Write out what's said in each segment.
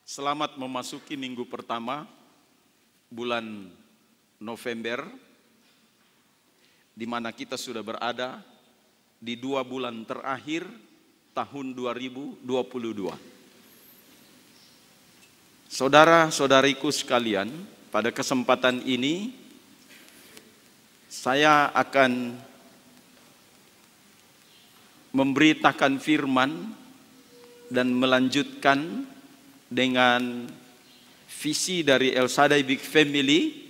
Selamat memasuki minggu pertama bulan November, di mana kita sudah berada di 2 bulan terakhir tahun 2022. Saudara-saudariku sekalian, pada kesempatan ini saya akan memberitakan firman dan melanjutkan dengan visi dari El Shaddai Big Family,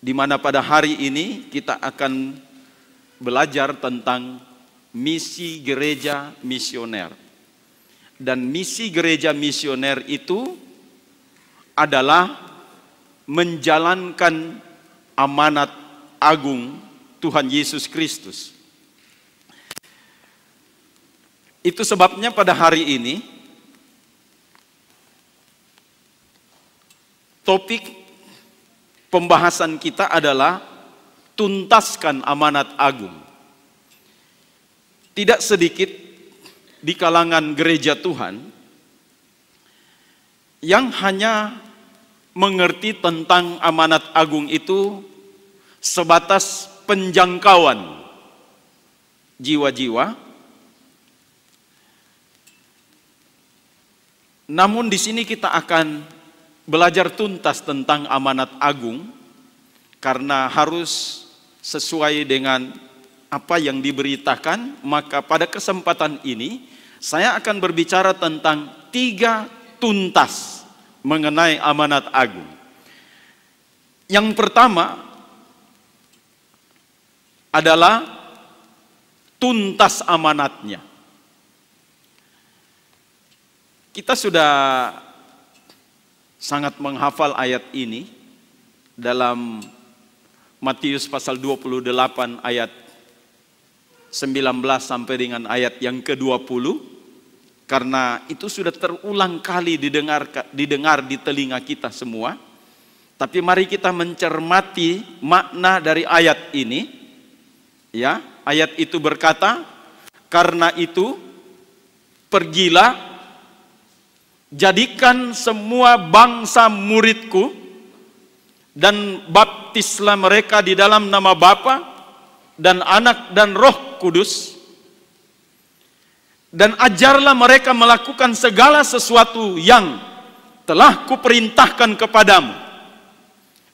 di mana pada hari ini kita akan belajar tentang misi gereja misioner. Dan misi gereja misioner itu adalah menjalankan amanat agung Tuhan Yesus Kristus. Itu sebabnya pada hari ini topik pembahasan kita adalah tuntaskan amanat agung. Tidak sedikit di kalangan gereja Tuhan yang hanya mengerti tentang amanat agung itu sebatas penjangkauan jiwa-jiwa. Namun di sini kita akan belajar tuntas tentang amanat agung, karena harus sesuai dengan apa yang diberitakan. Maka pada kesempatan ini saya akan berbicara tentang 3 tuntas mengenai amanat agung. Yang pertama adalah tuntas amanatnya. Kita sudah sangat menghafal ayat ini dalam Matius pasal 28 ayat 19 sampai dengan ayat yang ke-20, karena itu sudah terulang kali didengar di telinga kita semua. Tapi mari kita mencermati makna dari ayat ini. Ya, ayat itu berkata, "Karena itu pergilah, jadikan semua bangsa muridku, dan baptislah mereka di dalam nama Bapa dan Anak dan Roh Kudus, dan ajarlah mereka melakukan segala sesuatu yang telah kuperintahkan kepadamu.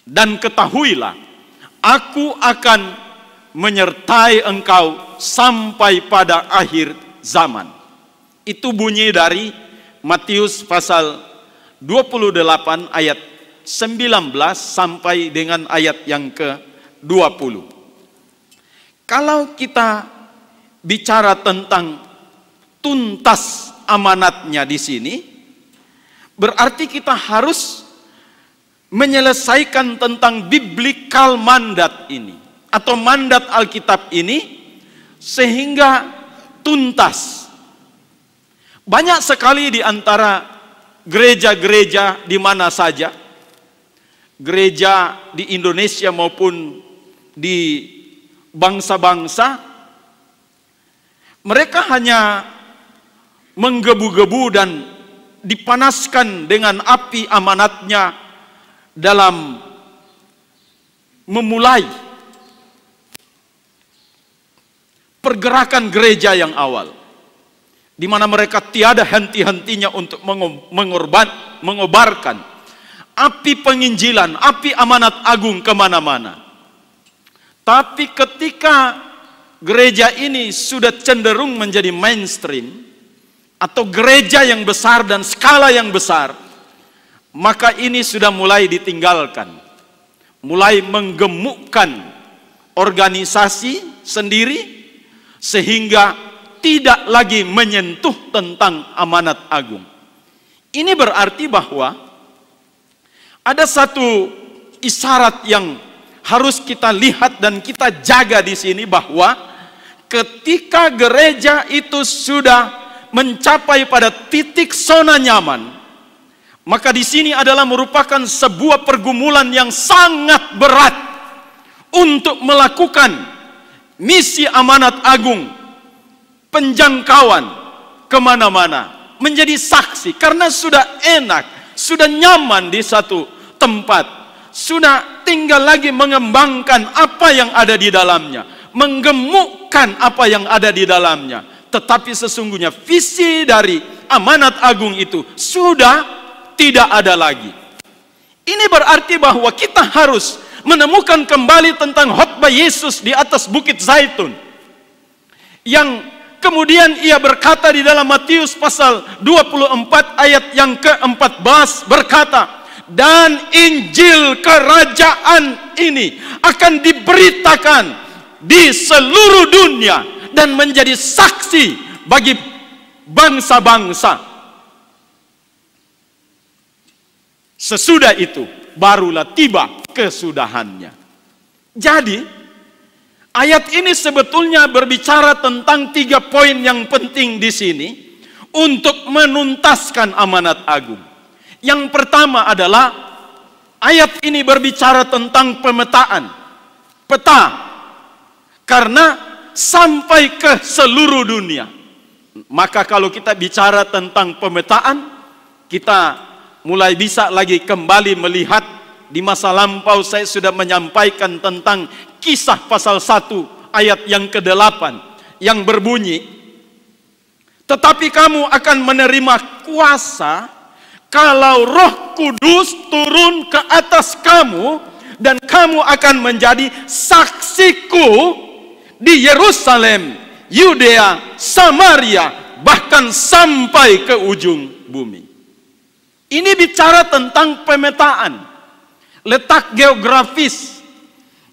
Dan ketahuilah, aku akan menyertai engkau sampai pada akhir zaman." Itu bunyi dari Matius pasal 28 ayat 19 sampai dengan ayat yang ke-20. Kalau kita bicara tentang tuntas amanatnya di sini, berarti kita harus menyelesaikan tentang biblical mandat ini, atau mandat Alkitab ini, sehingga tuntas. Banyak sekali di antara gereja-gereja di mana saja, gereja di Indonesia maupun di bangsa-bangsa, mereka hanya menggebu-gebu dan dipanaskan dengan api amanatnya dalam memulai pergerakan gereja yang awal, di mana mereka tiada henti-hentinya untuk mengobarkan api penginjilan, api amanat agung kemana-mana. Tapi ketika gereja ini sudah cenderung menjadi mainstream, atau gereja yang besar dan skala yang besar, maka ini sudah mulai ditinggalkan, mulai menggemukkan organisasi sendiri, sehingga tidak lagi menyentuh tentang amanat agung. Ini berarti bahwa ada satu isyarat yang harus kita lihat dan kita jaga di sini, bahwa ketika gereja itu sudah mencapai pada titik zona nyaman, maka di sini adalah merupakan sebuah pergumulan yang sangat berat untuk melakukan misi amanat agung, penjangkauan kemana-mana. menjadi saksi karena sudah enak, sudah nyaman di satu tempat, sudah tinggal lagi mengembangkan apa yang ada di dalamnya, menggemukkan apa yang ada di dalamnya. Tetapi sesungguhnya visi dari amanat agung itu sudah tidak ada lagi. Ini berarti bahwa kita harus menemukan kembali tentang khotbah Yesus di atas Bukit Zaitun, yang kemudian ia berkata di dalam Matius pasal 24 ayat yang ke-14 berkata, dan Injil kerajaan ini akan diberitakan di seluruh dunia dan menjadi saksi bagi bangsa-bangsa. Sesudah itu barulah tiba kesudahannya. Jadi ayat ini sebetulnya berbicara tentang 3 poin yang penting di sini untuk menuntaskan amanat agung. Yang pertama adalah ayat ini berbicara tentang pemetaan, peta, karena sampai ke seluruh dunia. Maka kalau kita bicara tentang pemetaan, kita mulai bisa lagi kembali melihat di masa lampau saya sudah menyampaikan tentang Kisah pasal 1 ayat yang ke-8 yang berbunyi, tetapi kamu akan menerima kuasa kalau Roh Kudus turun ke atas kamu, dan kamu akan menjadi saksiku di Yerusalem, Yudea, Samaria, bahkan sampai ke ujung bumi. Ini bicara tentang pemetaan, letak geografis.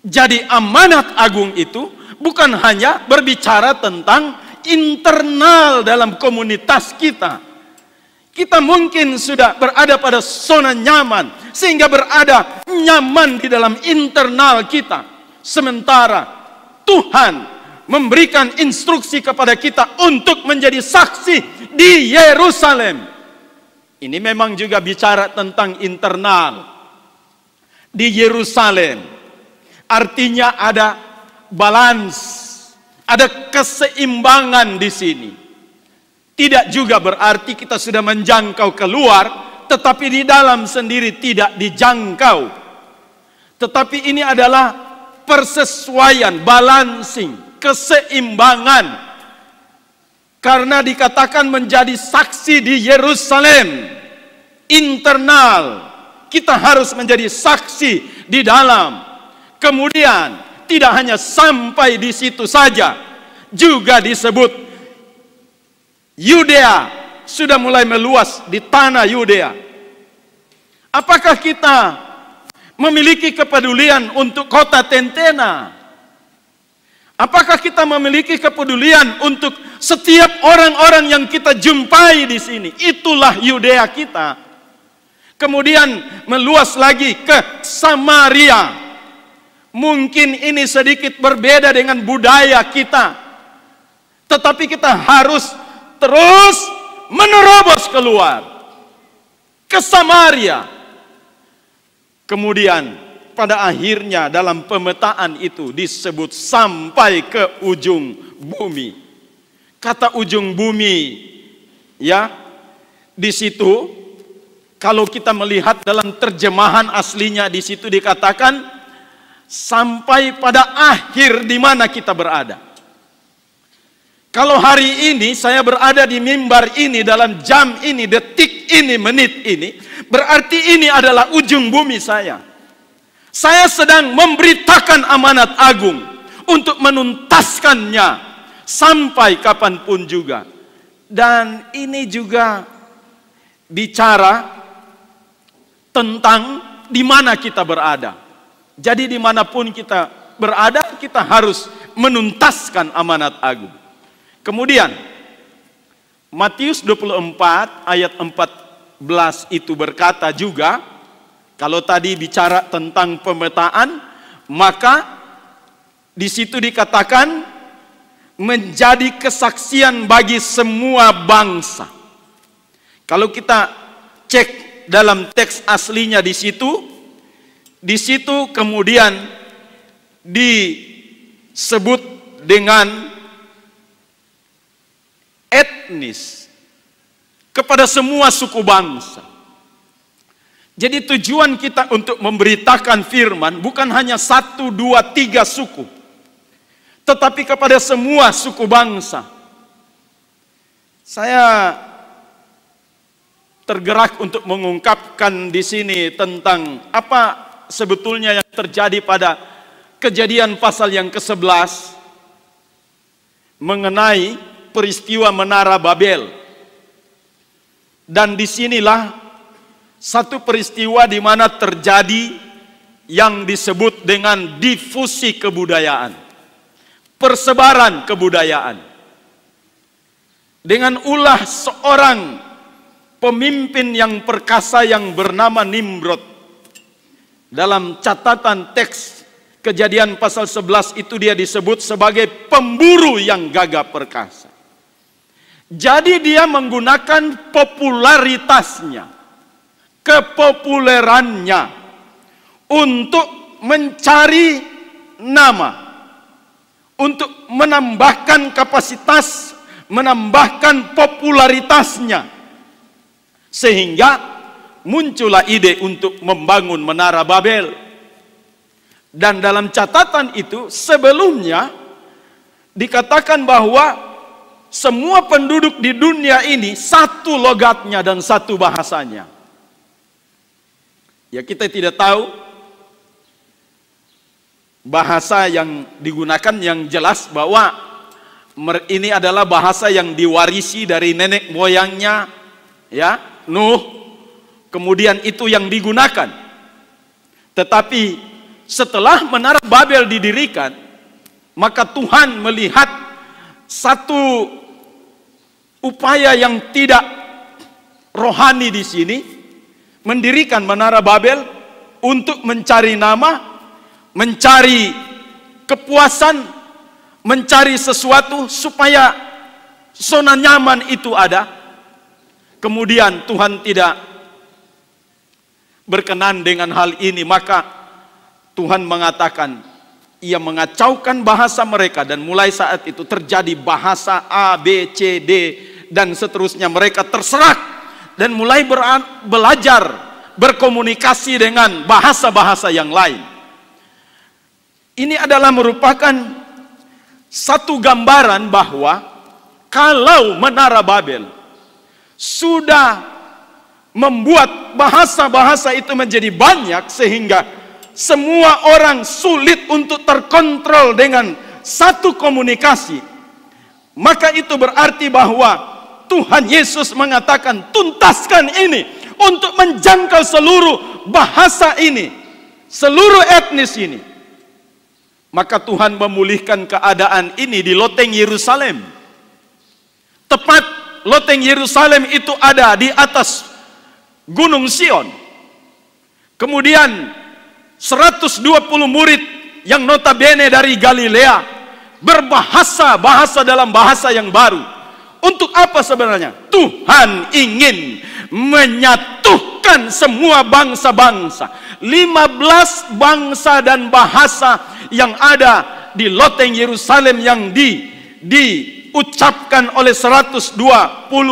Jadi amanat agung itu bukan hanya berbicara tentang internal dalam komunitas kita. Kita mungkin sudah berada pada zona nyaman, sehingga berada nyaman di dalam internal kita. Sementara Tuhan memberikan instruksi kepada kita untuk menjadi saksi di Yerusalem. Ini memang juga bicara tentang internal di Yerusalem. Artinya ada balance, ada keseimbangan di sini. Tidak juga berarti kita sudah menjangkau keluar, tetapi di dalam sendiri tidak dijangkau. Tetapi ini adalah persesuaian, balancing, keseimbangan. Karena dikatakan menjadi saksi di Yerusalem, internal, kita harus menjadi saksi di dalam. Kemudian tidak hanya sampai di situ saja, juga disebut Yudea sudah mulai meluas di tanah Yudea. Apakah kita memiliki kepedulian untuk kota Tentena? Apakah kita memiliki kepedulian untuk setiap orang-orang yang kita jumpai di sini? Itulah Yudea kita. Kemudian meluas lagi ke Samaria. Mungkin ini sedikit berbeda dengan budaya kita, tetapi kita harus terus menerobos keluar ke Samaria. Kemudian pada akhirnya dalam pemetaan itu disebut sampai ke ujung bumi. Kata ujung bumi, ya, di situ kalau kita melihat dalam terjemahan aslinya, di situ dikatakan sampai pada akhir di mana kita berada. Kalau hari ini saya berada di mimbar ini, dalam jam ini, detik ini, menit ini, berarti ini adalah ujung bumi saya. Saya sedang memberitakan amanat agung untuk menuntaskannya sampai kapanpun juga. Dan ini juga bicara tentang di mana kita berada. Jadi dimanapun kita berada, kita harus menuntaskan amanat agung. Kemudian Matius 24 ayat 14 itu berkata juga, kalau tadi bicara tentang pemetaan, maka di situ dikatakan menjadi kesaksian bagi semua bangsa. Kalau kita cek dalam teks aslinya di situ kemudian disebut dengan etnis, kepada semua suku bangsa. Jadi tujuan kita untuk memberitakan firman bukan hanya 1, 2, 3 suku, tetapi kepada semua suku bangsa. Saya tergerak untuk mengungkapkan di sini tentang apa sebetulnya yang terjadi pada Kejadian pasal yang ke-11 mengenai peristiwa Menara Babel. Dan disinilah satu peristiwa di mana terjadi yang disebut dengan difusi kebudayaan, persebaran kebudayaan. Dengan ulah seorang pemimpin yang perkasa yang bernama Nimrod. Dalam catatan teks Kejadian pasal 11 itu dia disebut sebagai pemburu yang gagah perkasa. Jadi dia menggunakan popularitasnya, kepopulerannya untuk mencari nama, untuk menambahkan kapasitas, menambahkan popularitasnya, sehingga muncullah ide untuk membangun Menara Babel. Dan dalam catatan itu sebelumnya dikatakan bahwa semua penduduk di dunia ini satu logatnya dan satu bahasanya. Ya, kita tidak tahu bahasa yang digunakan, yang jelas bahwa ini adalah bahasa yang diwarisi dari nenek moyangnya, ya, Nuh. Kemudian itu yang digunakan. Tetapi setelah Menara Babel didirikan, maka Tuhan melihat satu upaya yang tidak rohani di sini, mendirikan Menara Babel untuk mencari nama, mencari kepuasan, mencari sesuatu supaya zona nyaman itu ada. Kemudian Tuhan tidak berkenan dengan hal ini, maka Tuhan mengatakan, ia mengacaukan bahasa mereka, dan mulai saat itu terjadi bahasa A, B, C, D, dan seterusnya. Mereka terserak dan mulai belajar berkomunikasi dengan bahasa-bahasa yang lain. Ini adalah merupakan satu gambaran bahwa kalau Menara Babel sudah membuat bahasa-bahasa itu menjadi banyak sehingga semua orang sulit untuk terkontrol dengan satu komunikasi, maka itu berarti bahwa Tuhan Yesus mengatakan, tuntaskan ini untuk menjangkau seluruh bahasa ini, seluruh etnis ini. Maka Tuhan memulihkan keadaan ini di loteng Yerusalem. Tepat loteng Yerusalem itu ada di atas Gunung Sion. Kemudian 120 murid yang notabene dari Galilea berbahasa dalam bahasa yang baru. Untuk apa sebenarnya? Tuhan ingin menyatukan semua bangsa-bangsa. 15 bangsa dan bahasa yang ada di loteng Yerusalem yang diucapkan oleh 120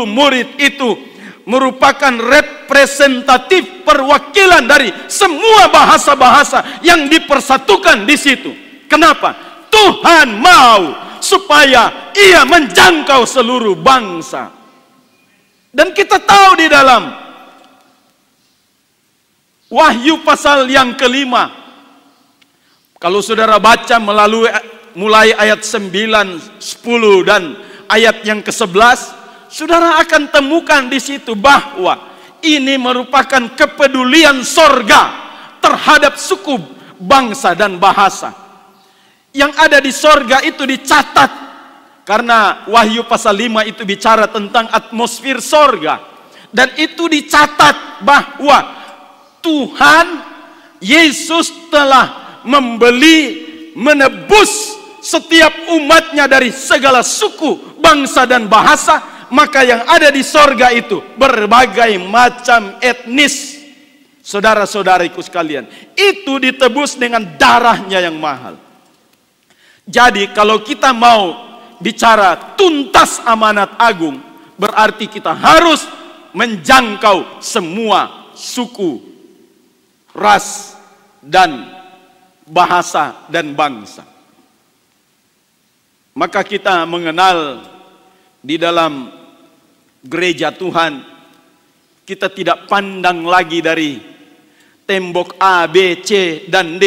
murid itu merupakan representatif perwakilan dari semua bahasa-bahasa yang dipersatukan di situ. Kenapa? Tuhan mau supaya ia menjangkau seluruh bangsa. Dan kita tahu di dalam Wahyu pasal yang ke-5, kalau saudara baca mulai ayat 9, 10 dan ayat yang ke-11, saudara akan temukan di situ bahwa ini merupakan kepedulian sorga terhadap suku, bangsa, dan bahasa. Yang ada di sorga itu dicatat, karena Wahyu pasal 5 itu bicara tentang atmosfer sorga. Dan itu dicatat bahwa Tuhan Yesus telah menebus setiap umatnya dari segala suku, bangsa, dan bahasa. Maka yang ada di sorga itu berbagai macam etnis. Saudara-saudariku sekalian, itu ditebus dengan darahnya yang mahal. Jadi kalau kita mau bicara tuntas amanat agung, berarti kita harus menjangkau semua suku, ras, dan bahasa dan bangsa. Maka kita mengenal di dalam gereja Tuhan, kita tidak pandang lagi dari tembok A, B, C, dan D.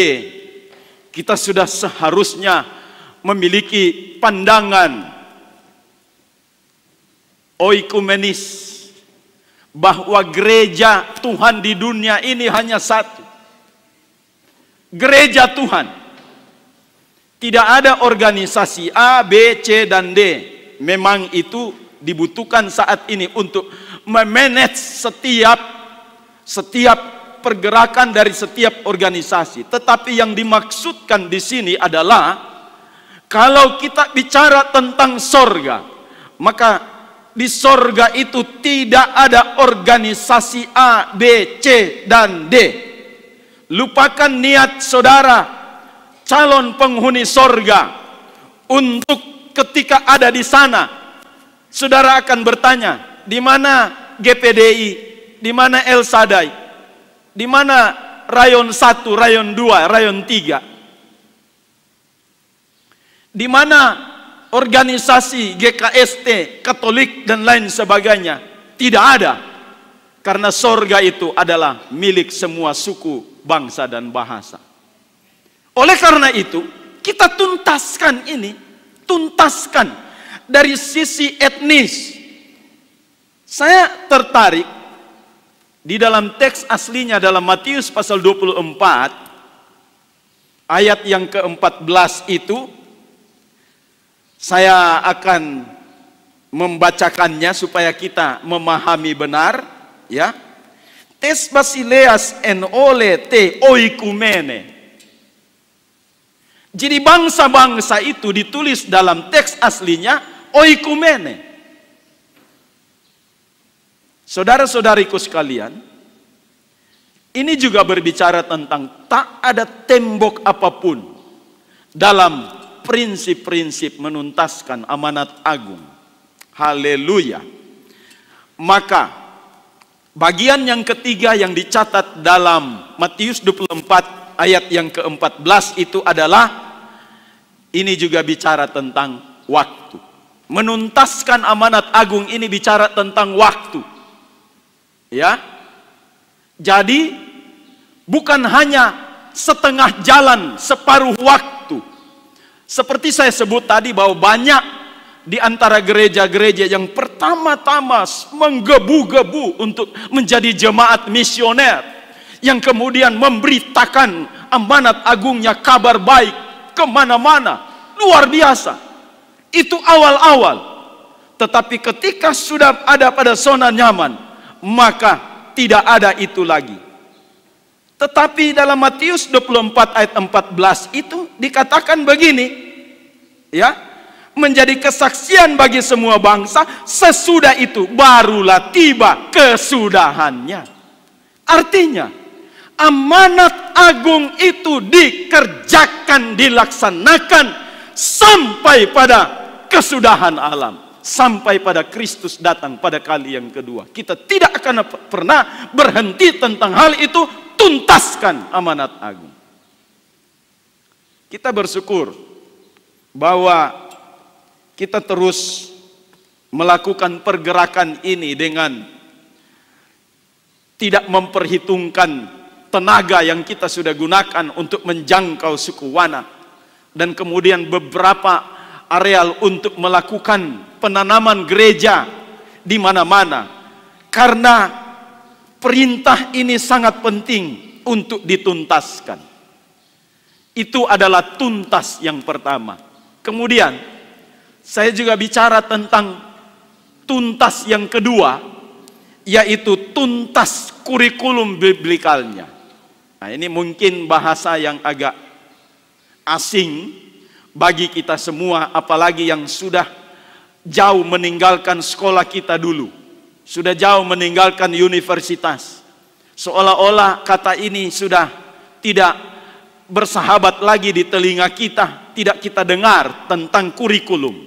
Kita sudah seharusnya memiliki pandangan oikumenis, bahwa gereja Tuhan di dunia ini hanya satu. Gereja Tuhan. Tidak ada organisasi A, B, C, dan D. Memang itu dibutuhkan saat ini untuk memanage setiap pergerakan dari setiap organisasi. Tetapi yang dimaksudkan di sini adalah, kalau kita bicara tentang sorga, maka di sorga itu tidak ada organisasi A, B, C, dan D. Lupakan niat saudara calon penghuni sorga untuk ketika ada di sana, saudara akan bertanya, di mana GPDI, di mana El Shaddai, di mana rayon 1, rayon 2, rayon 3, di mana organisasi GKST, Katolik, dan lain sebagainya. Tidak ada, karena sorga itu adalah milik semua suku, bangsa, dan bahasa. Oleh karena itu, kita tuntaskan ini, tuntaskan dari sisi etnis. Saya tertarik di dalam teks aslinya dalam Matius pasal 24, ayat yang ke-14 itu, saya akan membacakannya supaya kita memahami benar, ya. Tes basileas en ole te oikumene. Jadi bangsa-bangsa itu ditulis dalam teks aslinya oikumene. Saudara-saudariku sekalian, ini juga berbicara tentang tak ada tembok apapun dalam prinsip-prinsip menuntaskan amanat agung. Haleluya. Maka bagian yang ketiga yang dicatat dalam Matius 24 ayat yang ke-14 itu adalah, ini juga bicara tentang waktu. Menuntaskan amanat agung ini bicara tentang waktu. Ya. Jadi bukan hanya setengah jalan, separuh waktu. Seperti saya sebut tadi, bahwa banyak di antara gereja-gereja yang pertama-tama menggebu-gebu untuk menjadi jemaat misioner, yang kemudian memberitakan amanat agungnya, kabar baik kemana-mana, luar biasa. Itu awal-awal. Tetapi ketika sudah ada pada zona nyaman, maka tidak ada itu lagi. Tetapi dalam Matius 24 ayat 14 itu dikatakan begini, ya, menjadi kesaksian bagi semua bangsa, sesudah itu barulah tiba kesudahannya. Artinya, amanat agung itu dikerjakan, dilaksanakan sampai pada kesudahan alam, sampai pada Kristus datang pada kali yang kedua. Kita tidak akan pernah berhenti tentang hal itu. Tuntaskan amanat agung. Kita bersyukur bahwa kita terus melakukan pergerakan ini dengan tidak memperhitungkan tenaga yang kita sudah gunakan untuk menjangkau suku Wana, dan kemudian beberapa areal untuk melakukan penanaman gereja di mana-mana, karena perintah ini sangat penting untuk dituntaskan. Itu adalah tuntas yang pertama. Kemudian saya juga bicara tentang tuntas yang kedua, yaitu tuntas kurikulum biblikalnya. Nah, ini mungkin bahasa yang agak asing bagi kita semua, apalagi yang sudah jauh meninggalkan sekolah kita dulu, sudah jauh meninggalkan universitas. Seolah-olah kata ini sudah tidak bersahabat lagi di telinga kita, tidak kita dengar tentang kurikulum.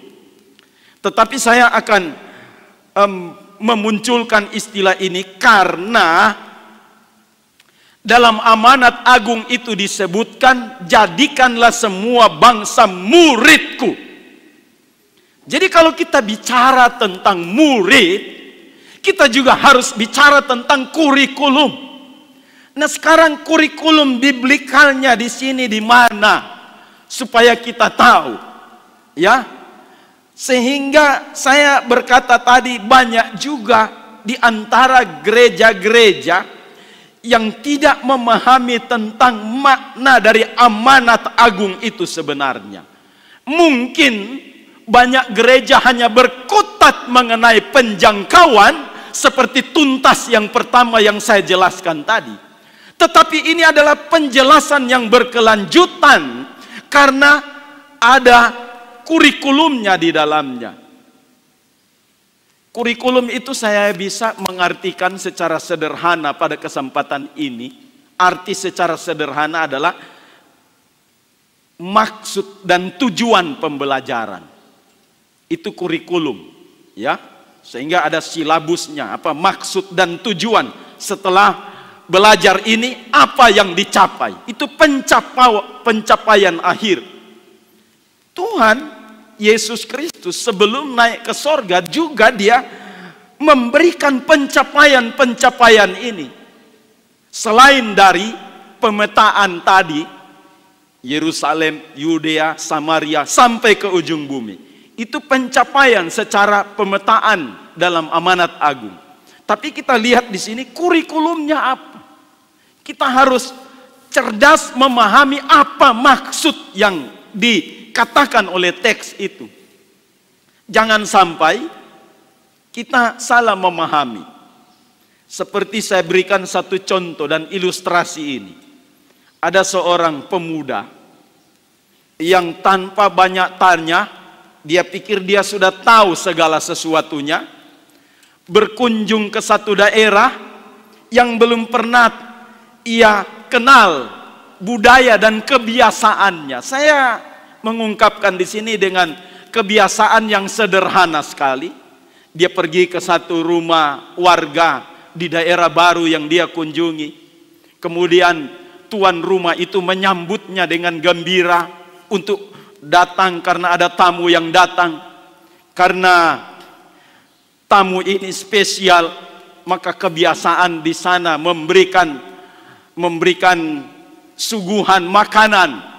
Tetapi saya akan memunculkan istilah ini karena dalam amanat agung itu disebutkan, jadikanlah semua bangsa muridku. Jadi kalau kita bicara tentang murid, kita juga harus bicara tentang kurikulum. Nah, sekarang kurikulum biblikalnya di sini di mana? Supaya kita tahu, ya. Sehingga saya berkata tadi, banyak juga di antara gereja-gereja yang tidak memahami tentang makna dari amanat agung itu sebenarnya. Mungkin banyak gereja hanya berkutat mengenai penjangkauan seperti tuntas yang pertama yang saya jelaskan tadi. Tetapi ini adalah penjelasan yang berkelanjutan karena ada kurikulumnya di dalamnya. Kurikulum itu saya bisa mengartikan secara sederhana pada kesempatan ini. Arti secara sederhana adalah maksud dan tujuan pembelajaran. Itu kurikulum, ya. Sehingga ada silabusnya, apa maksud dan tujuan setelah belajar ini, apa yang dicapai. Itu pencapaian akhir. Tuhan Yesus Kristus sebelum naik ke sorga juga dia memberikan pencapaian-pencapaian ini. Selain dari pemetaan tadi, Yerusalem, Yudea, Samaria, sampai ke ujung bumi. Itu pencapaian secara pemetaan dalam amanat agung. Tapi kita lihat di sini kurikulumnya apa. Kita harus cerdas memahami apa maksud yang dikatakan oleh teks itu. Jangan sampai kita salah memahami. Seperti saya berikan satu contoh dan ilustrasi ini. Ada seorang pemuda yang tanpa banyak tanya, dia pikir dia sudah tahu segala sesuatunya, berkunjung ke satu daerah yang belum pernah ia kenal budaya dan kebiasaannya. Saya mengungkapkan di sini dengan kebiasaan yang sederhana sekali. Dia pergi ke satu rumah warga di daerah baru yang dia kunjungi. Kemudian tuan rumah itu menyambutnya dengan gembira untuk datang karena ada tamu yang datang. Karena tamu ini spesial, maka kebiasaan di sana memberikan suguhan makanan.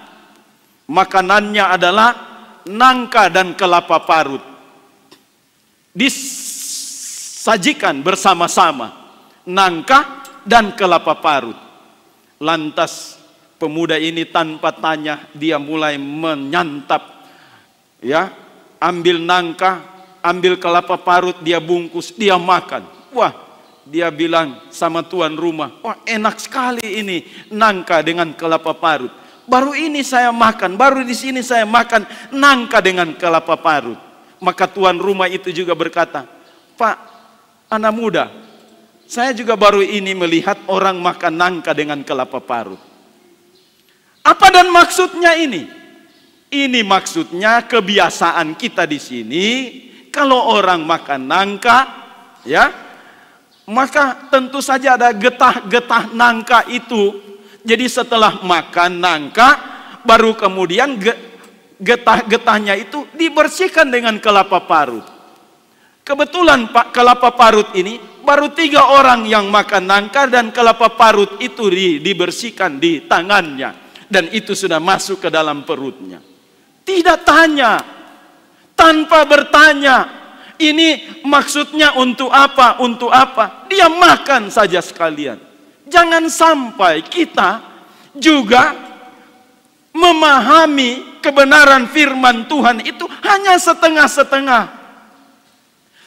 Makanannya adalah nangka dan kelapa parut. Disajikan bersama-sama nangka dan kelapa parut. Lantas pemuda ini tanpa tanya dia mulai menyantap, ya, ambil nangka, ambil kelapa parut, dia bungkus, dia makan. Wah, dia bilang sama tuan rumah, wah enak sekali ini nangka dengan kelapa parut. Baru ini saya makan, baru di sini saya makan nangka dengan kelapa parut. Maka tuan rumah itu juga berkata, Pak, anak muda, saya juga baru ini melihat orang makan nangka dengan kelapa parut. Apa dan maksudnya ini? Ini maksudnya kebiasaan kita di sini, kalau orang makan nangka, ya, maka tentu saja ada getah-getah nangka itu. Jadi setelah makan nangka, baru kemudian getah-getahnya itu dibersihkan dengan kelapa parut. Kebetulan Pak, kelapa parut ini baru 3 orang yang makan nangka dan kelapa parut itu dibersihkan di tangannya. Dan itu sudah masuk ke dalam perutnya. Tidak tanya, tanpa bertanya, ini maksudnya untuk apa, untuk apa. Dia makan saja sekalian. Jangan sampai kita juga memahami kebenaran firman Tuhan itu hanya setengah-setengah.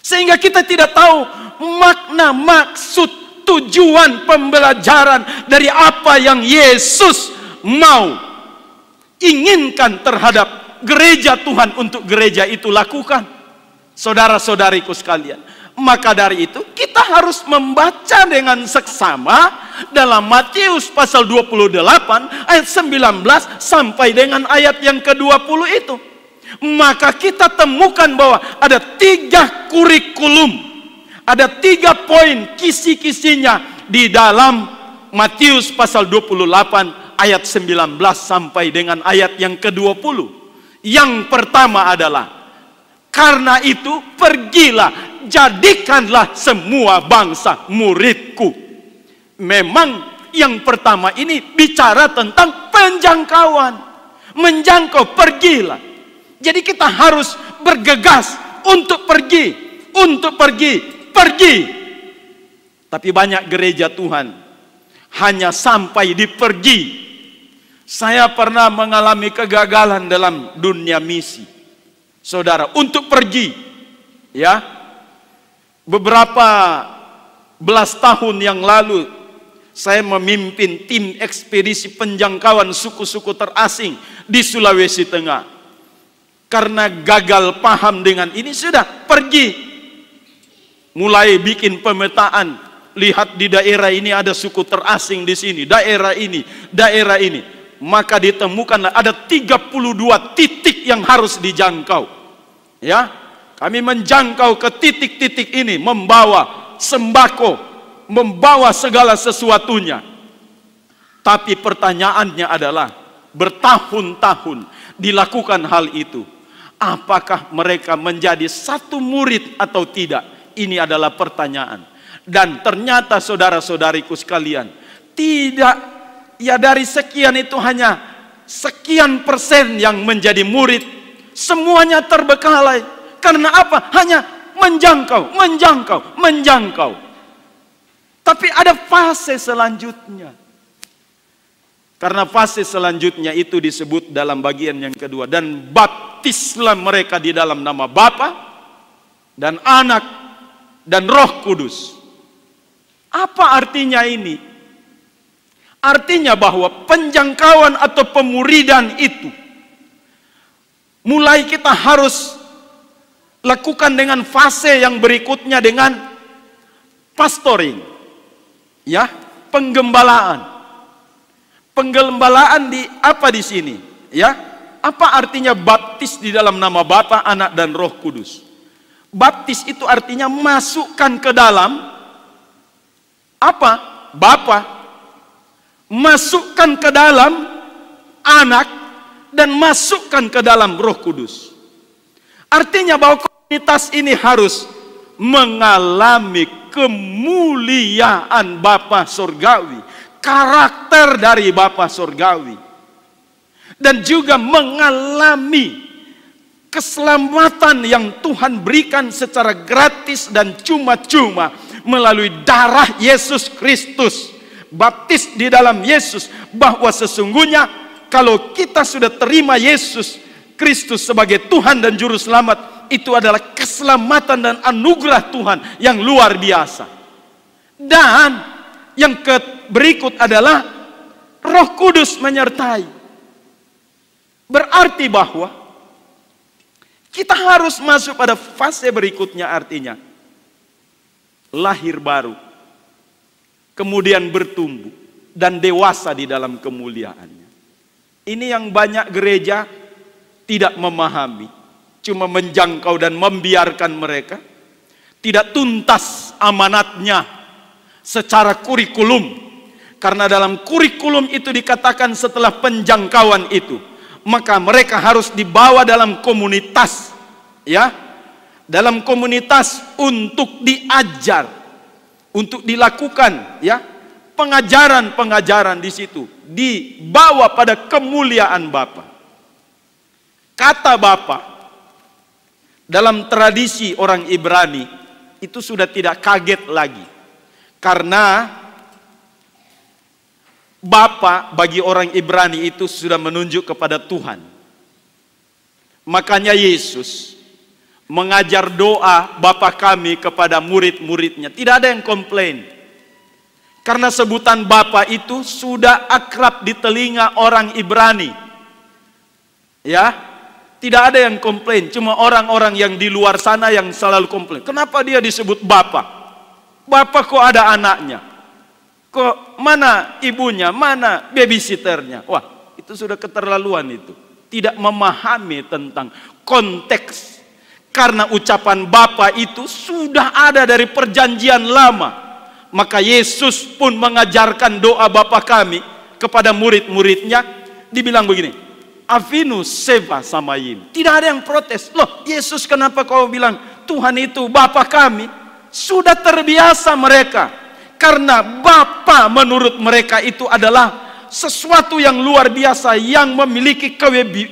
Sehingga kita tidak tahu makna, maksud, tujuan pembelajaran dari apa yang Yesus mau inginkan terhadap gereja Tuhan untuk gereja itu lakukan. Saudara-saudariku sekalian, maka dari itu kita harus membaca dengan seksama dalam Matius pasal 28 ayat 19 sampai dengan ayat yang ke-20 itu. Maka kita temukan bahwa ada 3 kurikulum, Ada 3 poin kisi-kisinya di dalam Matius pasal 28 ayat 19 sampai dengan ayat yang ke-20. Yang pertama adalah, karena itu pergilah, jadikanlah semua bangsa muridku. Memang yang pertama ini bicara tentang penjangkauan. Menjangkau, pergilah. Jadi kita harus bergegas untuk pergi. Untuk pergi. Tapi banyak gereja Tuhan hanya sampai di pergi. Saya pernah mengalami kegagalan dalam dunia misi, saudara, untuk pergi. Ya, beberapa belas tahun yang lalu saya memimpin tim ekspedisi penjangkauan suku-suku terasing di Sulawesi Tengah. Karena gagal paham dengan ini, sudah pergi. Mulai bikin pemetaan, lihat di daerah ini ada suku terasing di sini, daerah ini. Maka ditemukanlah ada 32 titik yang harus dijangkau. Ya, kami menjangkau ke titik-titik ini, membawa sembako, membawa segala sesuatunya. Tapi pertanyaannya adalah, bertahun-tahun dilakukan hal itu, apakah mereka menjadi satu murid atau tidak? Ini adalah pertanyaan. Dan ternyata saudara-saudariku sekalian, tidak, ya dari sekian itu hanya sekian persen yang menjadi murid. Semuanya terbengkalai. Karena apa? Hanya menjangkau. Tapi ada fase selanjutnya. Karena fase selanjutnya itu disebut dalam bagian yang kedua. Dan baptislah mereka di dalam nama Bapa dan Anak dan Roh Kudus. Apa artinya ini? Artinya bahwa penjangkauan atau pemuridan itu mulai kita harus lakukan dengan fase yang berikutnya, dengan pastoring. Ya, penggembalaan. Penggembalaan di apa di sini? Ya, apa artinya baptis di dalam nama Bapa, Anak dan Roh Kudus? Baptis itu artinya masukkan ke dalam apa? Bapa, masukkan ke dalam Anak, dan masukkan ke dalam Roh Kudus. Artinya bahwa komunitas ini harus mengalami kemuliaan Bapa Surgawi, karakter dari Bapa Surgawi, dan juga mengalami keselamatan yang Tuhan berikan secara gratis dan cuma-cuma melalui darah Yesus Kristus. Baptis di dalam Yesus, bahwa sesungguhnya kalau kita sudah terima Yesus Kristus sebagai Tuhan dan Juru Selamat, itu adalah keselamatan dan anugerah Tuhan yang luar biasa. Dan yang berikut adalah Roh Kudus menyertai. Berarti bahwa kita harus masuk pada fase berikutnya, artinya lahir baru, kemudian bertumbuh dan dewasa di dalam kemuliaannya. Ini yang banyak gereja tidak memahami, cuma menjangkau dan membiarkan mereka, tidak tuntas amanatnya secara kurikulum. Karena dalam kurikulum itu dikatakan setelah penjangkauan itu, maka mereka harus dibawa dalam komunitas, ya, dalam komunitas untuk diajar, untuk dilakukan, ya, pengajaran-pengajaran di situ, dibawa pada kemuliaan Bapa. Kata Bapa dalam tradisi orang Ibrani itu sudah tidak kaget lagi, karena Bapa bagi orang Ibrani itu sudah menunjuk kepada Tuhan. Makanya Yesus mengajar doa Bapa kami kepada murid-muridnya. Tidak ada yang komplain. Karena sebutan Bapa itu sudah akrab di telinga orang Ibrani. Ya, tidak ada yang komplain. Cuma orang-orang yang di luar sana yang selalu komplain. Kenapa dia disebut Bapa? Bapa kok ada anaknya? Kok mana ibunya, mana babysitternya? Wah, itu sudah keterlaluan itu. Tidak memahami tentang konteks Karena ucapan Bapa itu sudah ada dari perjanjian lama. Maka Yesus pun mengajarkan doa Bapa kami kepada murid-muridnya. Dibilang begini, Avinu Seva Samayim. Tidak ada yang protes. Loh, Yesus kenapa kau bilang Tuhan itu Bapa kami? Sudah terbiasa mereka. Karena Bapa menurut mereka itu adalah sesuatu yang luar biasa, yang memiliki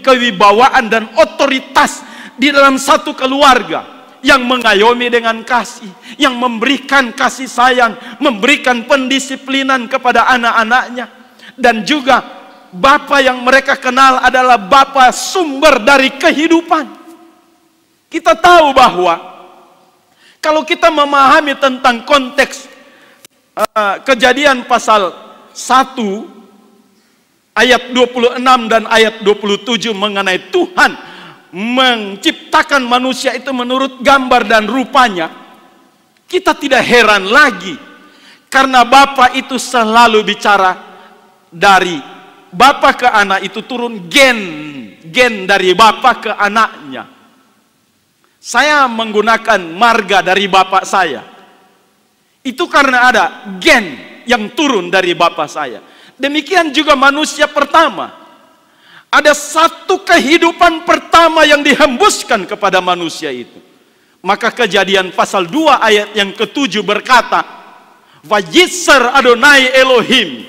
kewibawaan dan otoritas di dalam satu keluarga, yang mengayomi dengan kasih, yang memberikan kasih sayang, memberikan pendisiplinan kepada anak-anaknya. Dan juga Bapa yang mereka kenal adalah Bapa sumber dari kehidupan. Kita tahu bahwa kalau kita memahami tentang konteks Kejadian pasal 1 ayat 26 dan ayat 27 mengenai Tuhan menciptakan manusia itu menurut gambar dan rupanya, kita tidak heran lagi. Karena Bapa itu selalu bicara dari Bapa ke anak, itu turun gen dari Bapa ke anaknya. Saya menggunakan marga dari Bapak saya. Itu karena ada gen yang turun dari Bapa saya. Demikian juga manusia pertama. Ada satu kehidupan pertama yang dihembuskan kepada manusia itu. Maka Kejadian pasal 2 ayat yang ke-7 berkata, Vayisar Adonai Elohim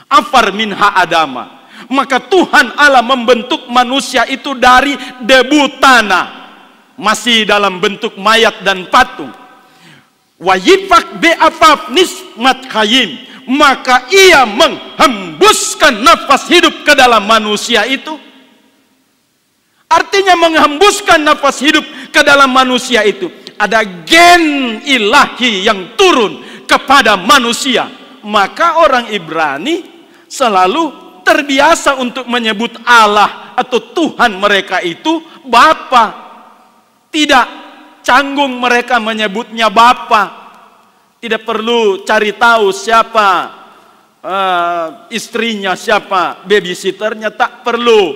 Afar minha Adama. Maka Tuhan Allah membentuk manusia itu dari debu tanah, masih dalam bentuk mayat dan patung. Wayifak be'afaf nismat khayim. Maka ia menghembuskan nafas hidup ke dalam manusia itu. Artinya menghembuskan nafas hidup ke dalam manusia itu. Ada gen ilahi yang turun kepada manusia. Maka orang Ibrani selalu terbiasa untuk menyebut Allah atau Tuhan mereka itu Bapa. Tidak canggung mereka menyebutnya Bapa. Tidak perlu cari tahu siapa istrinya, siapa babysitternya, tak perlu.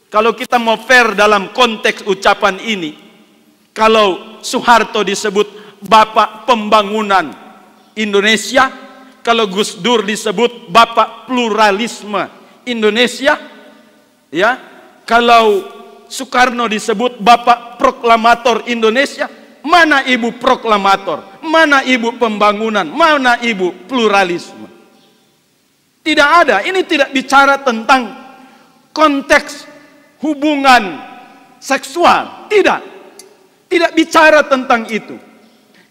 Kalau kita mau fair dalam konteks ucapan ini, kalau Soeharto disebut Bapak Pembangunan Indonesia, kalau Gus Dur disebut Bapak Pluralisme Indonesia, ya, kalau Soekarno disebut Bapak Proklamator Indonesia, mana ibu proklamator, mana ibu pembangunan, mana ibu pluralisme? Tidak ada. Ini tidak bicara tentang konteks hubungan seksual. Tidak. Tidak bicara tentang itu.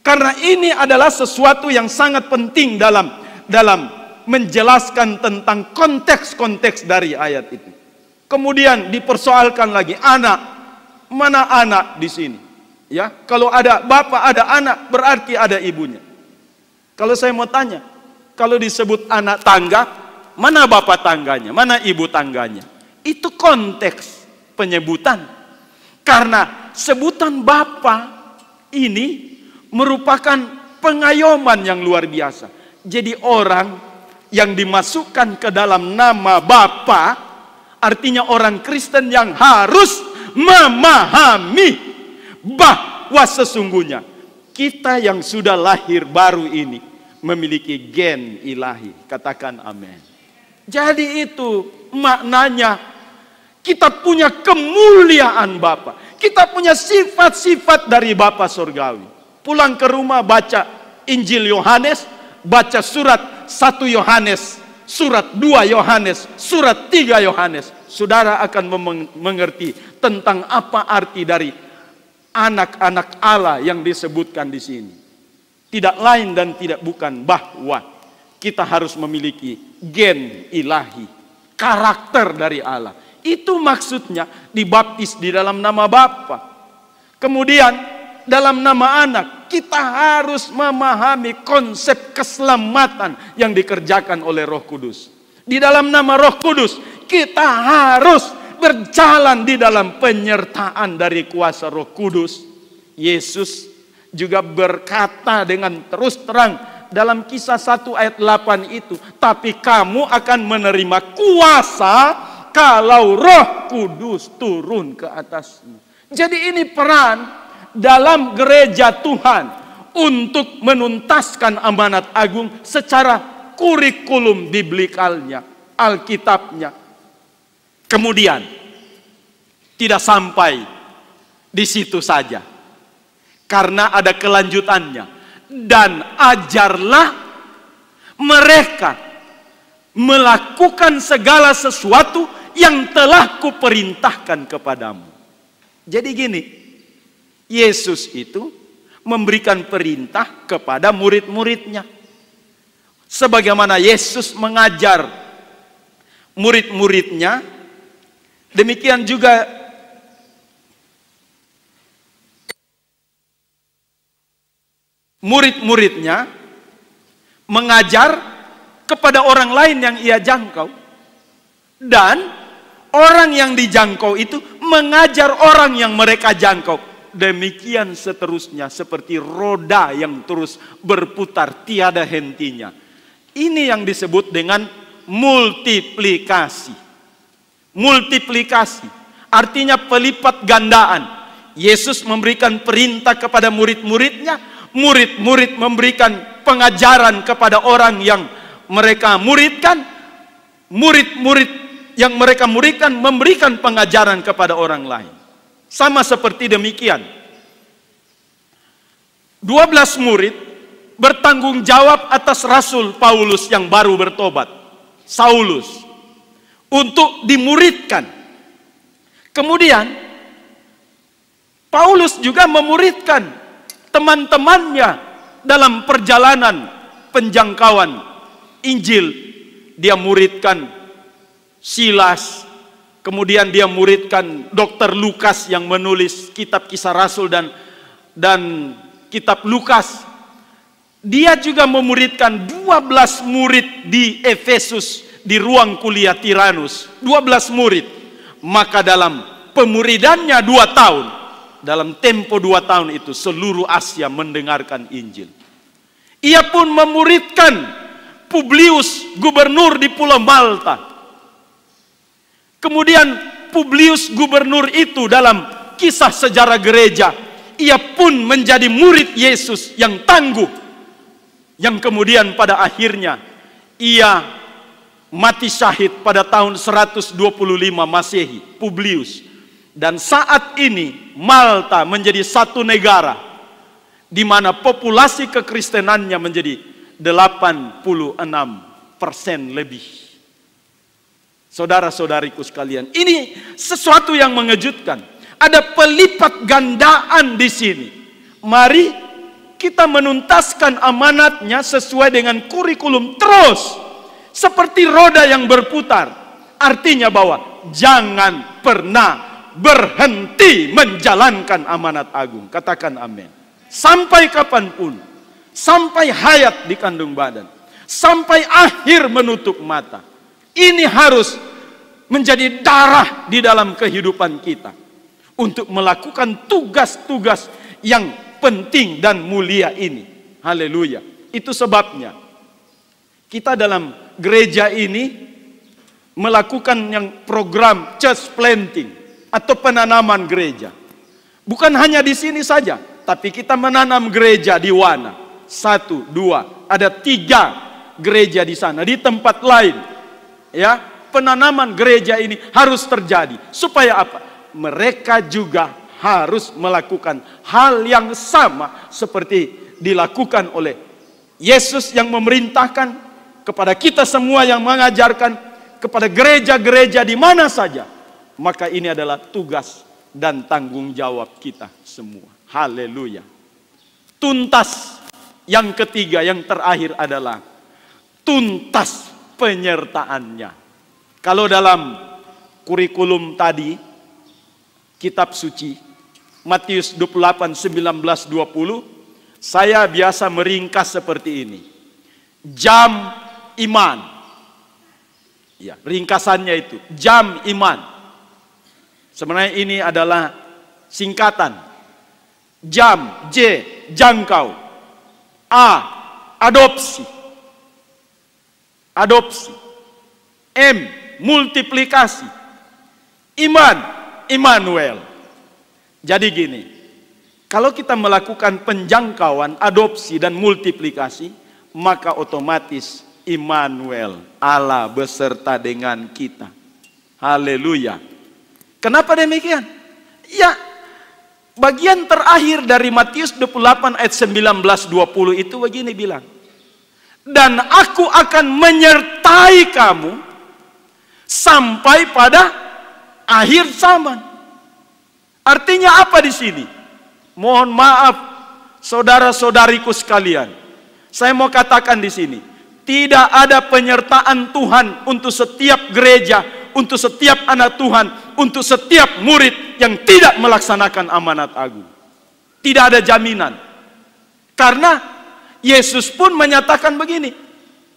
Karena ini adalah sesuatu yang sangat penting dalam menjelaskan tentang konteks-konteks dari ayat itu. Kemudian dipersoalkan lagi, anak, mana anak di sini? Ya, kalau ada bapak, ada anak, berarti ada ibunya. Kalau saya mau tanya, kalau disebut anak tangga, mana bapak tangganya, mana ibu tangganya? Itu konteks penyebutan. Karena sebutan bapak ini merupakan pengayoman yang luar biasa. Jadi orang yang dimasukkan ke dalam nama Bapa, artinya orang Kristen yang harus memahami bahwa sesungguhnya kita yang sudah lahir baru ini memiliki gen ilahi. Katakan amin. Jadi itu maknanya, kita punya kemuliaan Bapa. Kita punya sifat-sifat dari Bapa surgawi. Pulang ke rumah baca Injil Yohanes, baca surat 1 Yohanes, surat 2 Yohanes, surat 3 Yohanes. Saudara akan mengerti tentang apa arti dari anak-anak Allah yang disebutkan di sini. Tidak lain dan tidak bukan bahwa kita harus memiliki gen ilahi, karakter dari Allah. Itu maksudnya dibaptis di dalam nama Bapa. Kemudian dalam nama anak, kita harus memahami konsep keselamatan yang dikerjakan oleh Roh Kudus. Di dalam nama Roh Kudus, kita harus berjalan di dalam penyertaan dari kuasa Roh Kudus. Yesus juga berkata dengan terus terang dalam Kisah 1 ayat 8 itu, tapi kamu akan menerima kuasa kalau Roh Kudus turun ke atasmu. Jadi ini peran dalam gereja Tuhan untuk menuntaskan amanat agung secara kurikulum biblikalnya, Alkitabnya. Kemudian tidak sampai di situ saja, karena ada kelanjutannya. Dan ajarlah mereka melakukan segala sesuatu yang telah kuperintahkan kepadamu. Jadi gini, Yesus itu memberikan perintah kepada murid-muridnya. Sebagaimana Yesus mengajar murid-muridnya, demikian juga murid-muridnya mengajar kepada orang lain yang ia jangkau. Dan orang yang dijangkau itu mengajar orang yang mereka jangkau. Demikian seterusnya, seperti roda yang terus berputar tiada hentinya. Ini yang disebut dengan multiplikasi. Multiplikasi artinya pelipat gandaan. Yesus memberikan perintah kepada murid-muridnya, murid-murid memberikan pengajaran kepada orang yang mereka muridkan, murid-murid yang mereka muridkan memberikan pengajaran kepada orang lain. Sama seperti demikian, 12 murid bertanggung jawab atas Rasul Paulus yang baru bertobat, Saulus, untuk dimuridkan. Kemudian Paulus juga memuridkan teman-temannya dalam perjalanan penjangkauan Injil. Dia muridkan Silas, kemudian dia muridkan Dr. Lukas yang menulis kitab Kisah Rasul dan kitab Lukas. Dia juga memuridkan 12 murid di Efesus, di ruang kuliah Tiranus. 12 murid. Maka dalam pemuridannya 2 tahun, dalam tempo 2 tahun itu seluruh Asia mendengarkan Injil. Ia pun memuridkan Publius, gubernur di Pulau Malta. Kemudian Publius gubernur itu dalam kisah sejarah gereja, ia pun menjadi murid Yesus yang tangguh, yang kemudian pada akhirnya ia mati syahid pada tahun 125 Masehi, Publius. Dan saat ini Malta menjadi satu negara di mana populasi kekristenannya menjadi 86% lebih. Saudara-saudariku sekalian, ini sesuatu yang mengejutkan. Ada pelipat gandaan di sini. Mari kita menuntaskan amanatnya sesuai dengan kurikulum terus. Seperti roda yang berputar. Artinya bahwa jangan pernah berhenti menjalankan amanat agung. Katakan amin. Sampai kapanpun. Sampai hayat di kandung badan. Sampai akhir menutup mata. Ini harus menjadi darah di dalam kehidupan kita untuk melakukan tugas-tugas yang penting dan mulia ini. Haleluya. Itu sebabnya kita dalam gereja ini melakukan yang program church planting atau penanaman gereja. Bukan hanya di sini saja, tapi kita menanam gereja di Wana. 1, 2, ada 3 gereja di sana, di tempat lain. Ya, penanaman gereja ini harus terjadi. Supaya apa? Mereka juga harus melakukan hal yang sama seperti dilakukan oleh Yesus yang memerintahkan kepada kita semua yang mengajarkan kepada gereja-gereja di mana saja. Maka ini adalah tugas dan tanggung jawab kita semua. Haleluya. Tuntas yang ketiga, yang terakhir adalah tuntas penyertaannya. Kalau dalam kurikulum tadi, kitab suci, Matius 28, 19, 20, saya biasa meringkas seperti ini. Jam iman. Ya, ringkasannya itu, jam iman. Sebenarnya ini adalah singkatan. Jam, J, jangkau. A, adopsi. Adopsi. M, multiplikasi. Iman, Immanuel. Jadi gini, kalau kita melakukan penjangkauan, adopsi dan multiplikasi, maka otomatis Immanuel, Allah beserta dengan kita. Haleluya. Kenapa demikian? Ya, bagian terakhir dari Matius 28 ayat 19-20 itu begini bilang. Dan aku akan menyertai kamu sampai pada akhir zaman. Artinya apa di sini? Mohon maaf saudara-saudariku sekalian. Saya mau katakan di sini, tidak ada penyertaan Tuhan untuk setiap gereja, untuk setiap anak Tuhan, untuk setiap murid yang tidak melaksanakan amanat agung. Tidak ada jaminan. Karena Yesus pun menyatakan begini,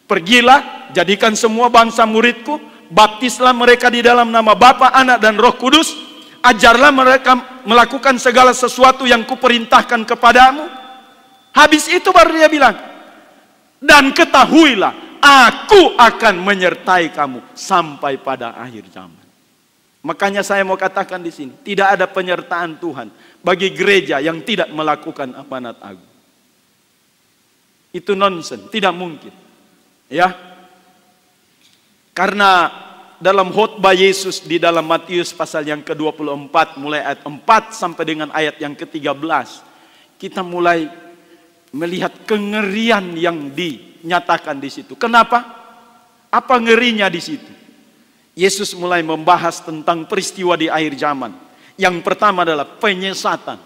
pergilah, jadikan semua bangsa muridku, baptislah mereka di dalam nama Bapa, Anak, dan Roh Kudus, ajarlah mereka melakukan segala sesuatu yang kuperintahkan kepadamu. Habis itu baru dia bilang, dan ketahuilah, aku akan menyertai kamu sampai pada akhir zaman. Makanya saya mau katakan di sini, tidak ada penyertaan Tuhan bagi gereja yang tidak melakukan amanat agung. Itu nonsens, tidak mungkin. Ya. Karena dalam khotbah Yesus di dalam Matius pasal yang ke-24 mulai ayat 4 sampai dengan ayat yang ke-13, kita mulai melihat kengerian yang dinyatakan di situ. Kenapa? Apa ngerinya di situ? Yesus mulai membahas tentang peristiwa di akhir zaman. Yang pertama adalah penyesatan.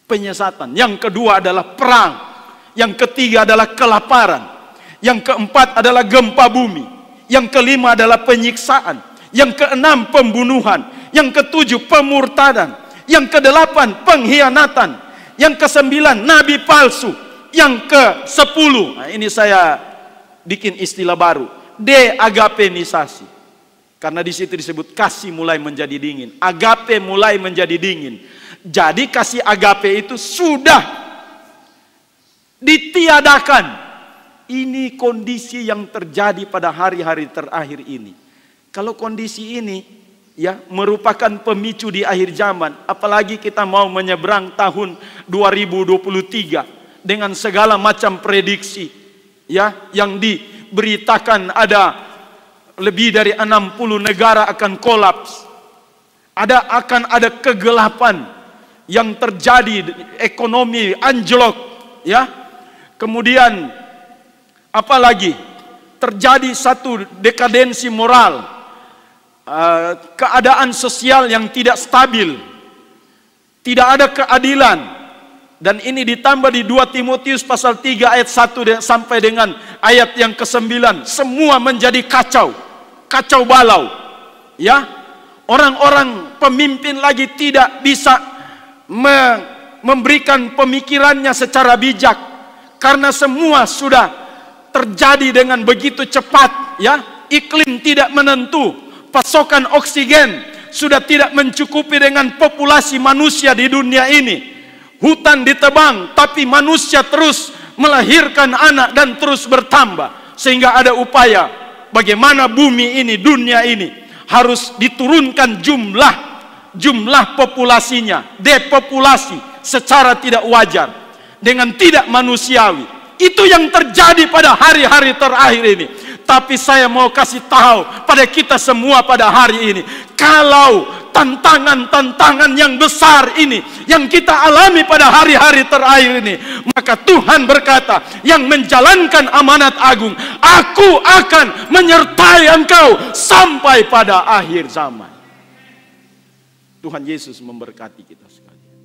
Penyesatan. Yang kedua adalah perang. Yang ketiga adalah kelaparan. Yang keempat adalah gempa bumi. Yang kelima adalah penyiksaan. Yang keenam pembunuhan. Yang ketujuh pemurtadan. Yang kedelapan pengkhianatan. Yang kesembilan nabi palsu. Yang ke-10, nah ini saya bikin istilah baru, deagapenisasi. Karena di situ disebut kasih mulai menjadi dingin. Agape mulai menjadi dingin. Jadi kasih agape itu sudah ditiadakan. Ini kondisi yang terjadi pada hari-hari terakhir ini. Kalau kondisi ini ya merupakan pemicu di akhir zaman, apalagi kita mau menyeberang tahun 2023 dengan segala macam prediksi ya yang diberitakan, ada lebih dari 60 negara akan kolaps. Akan ada kegelapan yang terjadi, ekonomi anjlok ya. Kemudian apalagi terjadi satu dekadensi moral, keadaan sosial yang tidak stabil, tidak ada keadilan. Dan ini ditambah di 2 Timotius pasal 3 ayat 1 sampai dengan ayat yang ke-9. Semua menjadi kacau, kacau balau. Ya, orang-orang pemimpin lagi tidak bisa memberikan pemikirannya secara bijak, karena semua sudah terjadi dengan begitu cepat. Ya, iklim tidak menentu, pasokan oksigen sudah tidak mencukupi dengan populasi manusia di dunia ini. Hutan ditebang, tapi manusia terus melahirkan anak dan terus bertambah. Sehingga ada upaya bagaimana bumi ini, dunia ini harus diturunkan jumlah populasinya, depopulasi secara tidak wajar, dengan tidak manusiawi. Itu yang terjadi pada hari-hari terakhir ini. Tapi saya mau kasih tahu pada kita semua pada hari ini, kalau tantangan-tantangan yang besar ini yang kita alami pada hari-hari terakhir ini, maka Tuhan berkata, yang menjalankan amanat agung, aku akan menyertai engkau sampai pada akhir zaman. Tuhan Yesus memberkati kita sekalian.